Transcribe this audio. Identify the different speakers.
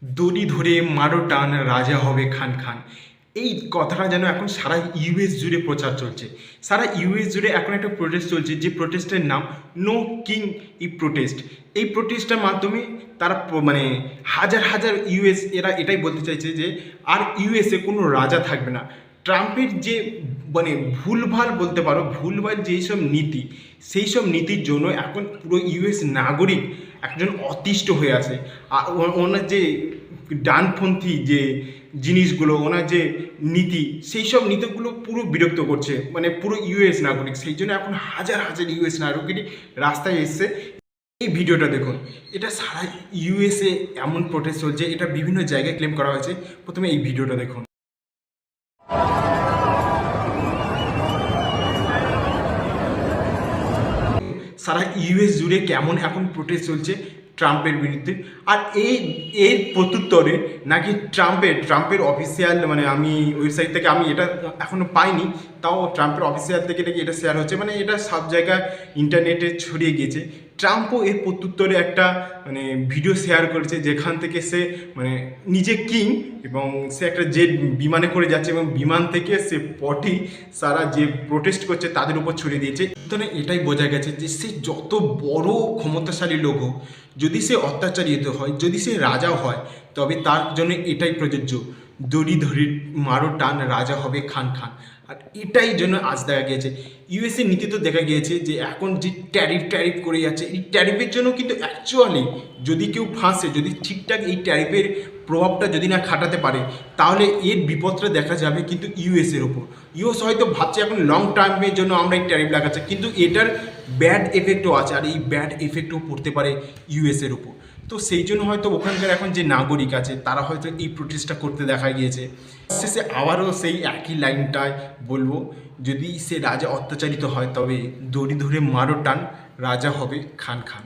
Speaker 1: দড়ি ধরে মারো টান রাজা হবে খান খান। এই কথাটা যেন এখন সারা ইউএস জুড়ে প্রচার চলছে। সারা ইউএস জুড়ে এখন একটা প্রোটেস্ট চলছে, যে প্রোটেস্টের নাম নো কিং ই প্রোটেস্ট। এই প্রোটেস্টের মাধ্যমে তারা মানে হাজার হাজার ইউএস এরা এটাই বলতে চাইছে যে আর ইউএসএ কোনো রাজা থাকবে না। ট্রাম্পের যে মানে ভুলভাল বলতে পারো, ভুলভাল যেই সব নীতি, সেই সব নীতির জন্য এখন পুরো ইউএস নাগরিক একজন অতিষ্ঠ হয়ে আছে। আর ওনার যে ডানপন্থী যে জিনিসগুলো, ওনার যে নীতি, সেই সব নীতিগুলো পুরো বিরক্ত করছে মানে পুরো ইউএস নাগরিক। সেই জন্য এখন হাজার হাজার ইউএস নাগরিকই রাস্তায় এসছে। এই ভিডিওটা দেখুন, এটা সারা ইউএসএ এমন প্রোটেস্ট চলছে, এটা বিভিন্ন জায়গায় ক্লেম করা হয়েছে। প্রথমে এই ভিডিওটা দেখুন। সারা ইউএস জুড়ে কেমন এখন প্রোটেস্ট চলছে ট্রাম্পের বিরুদ্ধে। আর এর প্রত্যুত্তরে নাকি ট্রাম্পের অফিসিয়াল মানে আমি ওয়েবসাইট থেকে আমি এটা এখনও পাইনি, তাও ট্রাম্পের অফিসিয়াল থেকে নাকি এটা শেয়ার হচ্ছে, মানে এটা সব জায়গায় ইন্টারনেটে ছড়িয়ে গিয়েছে। ট্রাম্পও এর প্রত্যুত্তরে একটা মানে ভিডিও শেয়ার করেছে, যেখান থেকে সে মানে নিজে কিং এবং সে একটা জেট বিমানে করে যাচ্ছে এবং বিমান থেকে সে পটি সারা যে প্রোটেস্ট করছে তাদের উপর ছড়িয়ে দিয়েছে। তাহলে এটাই বোঝা গেছে যে সে যত বড় ক্ষমতাশালী লোক হোক, যদি সে অত্যাচারিত হয়, যদি সে রাজাও হয়, তবে তার জন্য এটাই প্রযোজ্য, দড়ি ধরে মারো টান রাজা হবে খান খান। আর এটাই জন্য আজ দেখা গিয়েছে ইউএসএ নীতি তো দেখা গিয়েছে যে এখন যে ট্যারিফ করে যাচ্ছে, এই ট্যারিফের জন্য কিন্তু অ্যাকচুয়ালি যদি কেউ ফাঁসে, যদি ঠিকঠাক এই ট্যারিফের প্রভাবটা যদি না খাটাতে পারে, তাহলে এর বিপদটা দেখা যাবে কিন্তু ইউএসের ওপর। ইউএস হয়তো ভাবছে এখন লং টার্মের জন্য আমরা এই ট্যারিফ লাগাচ্ছি, কিন্তু এটার ব্যাড এফেক্টও আছে, আর এই ব্যাড এফেক্টও পড়তে পারে ইউএসের ওপর। তো সেই জন্য হয়তো ওখানকার এখন যে নাগরিক আছে তারা হয়তো এই প্রোটেস্টটা করতে দেখা গিয়েছে। শেষে আবারও সেই একই লাইনটায় বলবো, যদি সে রাজা অত্যাচারিত হয় তবে দড়ি ধরে মারো টান রাজা হবে খান খান।